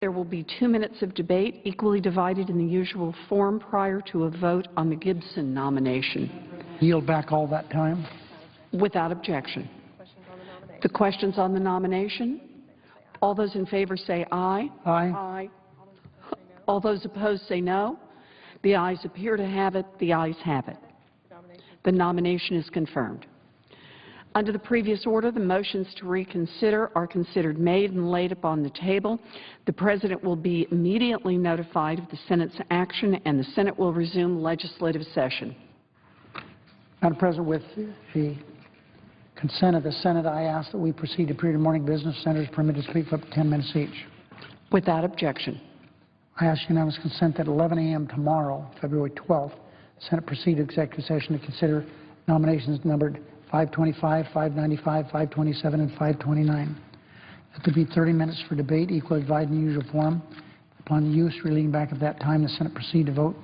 There will be 2 minutes of debate, equally divided in the usual form, prior to a vote on the Gibson nomination. Yield back all that time. Without objection. The questions on the nomination? All those in favor say aye. Aye. Aye. All those opposed say no. The ayes appear to have it. The ayes have it. The nomination is confirmed. Under the previous order, the motions to reconsider are considered made and laid upon the table. The President will be immediately notified of the Senate's action, and the Senate will resume legislative session. Madam President, with the consent of the Senate, I ask that we proceed to period of morning business. Senators permitted to speak for up to 10 minutes each. Without objection. I ask unanimous consent that at 11 a.m. tomorrow, February 12th, the Senate proceed to executive session to consider nominations numbered 525, 595, 527, and 529. That there be 30 minutes for debate, equally divided in the usual form. Upon the use or leading back of that time, the Senate proceed to vote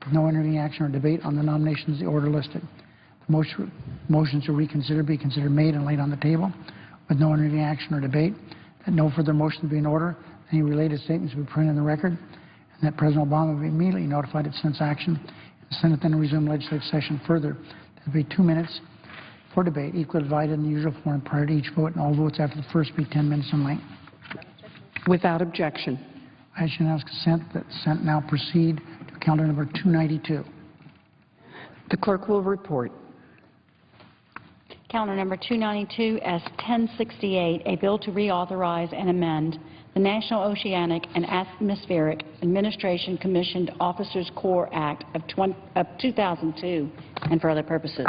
with no intervening action or debate on the nominations in the order listed. The motions to reconsider be considered made and laid on the table with no intervening action or debate. That no further motions be in order. Any related statements be printed in the record, and that President Obama be immediately notified of Senate's action. The Senate then resume legislative session further. There will be 2 minutes for debate, equally divided in the usual form prior to each vote, and all votes after the first be 10 minutes in length. Without objection. I ask unanimous consent that the Senate now proceed to calendar number 292. The clerk will report. Calendar number 292 as 1068, a bill to reauthorize and amend the National Oceanic and Atmospheric Administration Commissioned Officers Corps Act of 2002 and for other purposes.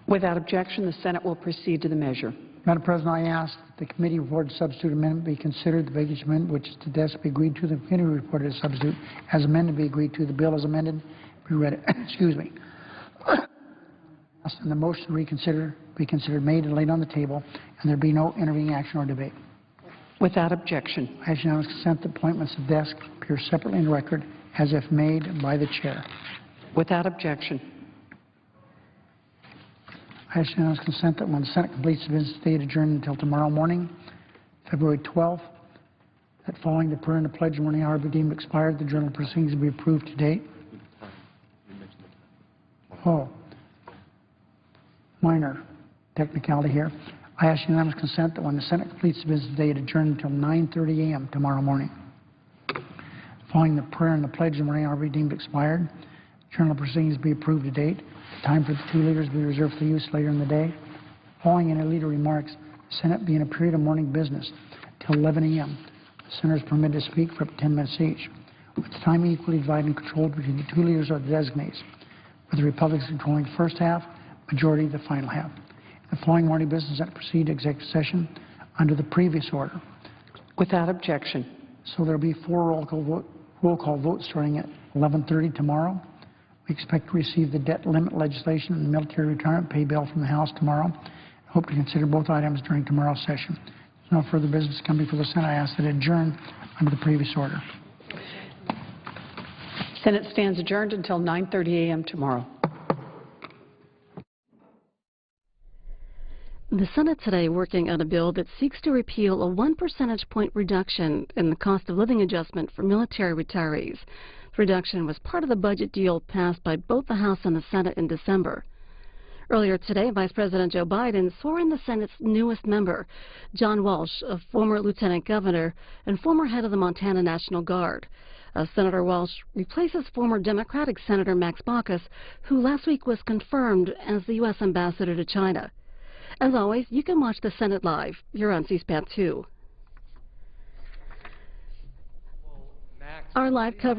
Without objection, the Senate will proceed to the measure. Madam President, I ask that the committee reported substitute amendment be considered. The vacancy amendment, which is to desk, be agreed to. The committee reported substitute as amended be agreed to. The bill as amended be read. Excuse me. And the motion to reconsider be considered made and laid on the table, and there be no intervening action or debate. Without objection. I ask unanimous consent that appointments of desk appear separately in the record as if made by the chair. Without objection. I ask unanimous consent that when the Senate completes the business day adjourned until tomorrow morning, February 12th, that following the prayer and the pledge of morning hour be deemed expired, the journal proceedings be approved to date. Oh, minor technicality here. I ask unanimous consent that when the Senate completes the business day adjourned until 9:30 a.m. tomorrow morning, following the prayer and the pledge of the morning hour be deemed expired, journal proceedings be approved to date. Time for the two leaders be reserved for use later in the day. Following any leader remarks, the Senate be in a period of morning business till 11 a.m. The senators permitted to speak for up to 10 minutes each, with the time equally divided and controlled between the two leaders or the designates, with the Republicans controlling the first half, majority the final half. The following morning business that proceed to executive session under the previous order. Without objection. So there will be 4 roll call votes starting at 11:30 tomorrow. We expect to receive the debt limit legislation and the military retirement pay bill from the House tomorrow. I hope to consider both items during tomorrow's session. If no further business coming before the Senate, I ask that it adjourn under the previous order. Senate stands adjourned until 9:30 a.m. tomorrow. The Senate today working on a bill that seeks to repeal a 1 percentage point reduction in the cost of living adjustment for military retirees. The reduction was part of the budget deal passed by both the House and the Senate in December. Earlier today, Vice President Joe Biden swore in the Senate's newest member, John Walsh, a former lieutenant governor and former head of the Montana National Guard. Senator Walsh replaces former Democratic Senator Max Baucus, who last week was confirmed as the U.S. ambassador to China. As always, you can watch the Senate live here on C-SPAN 2. Our live coverage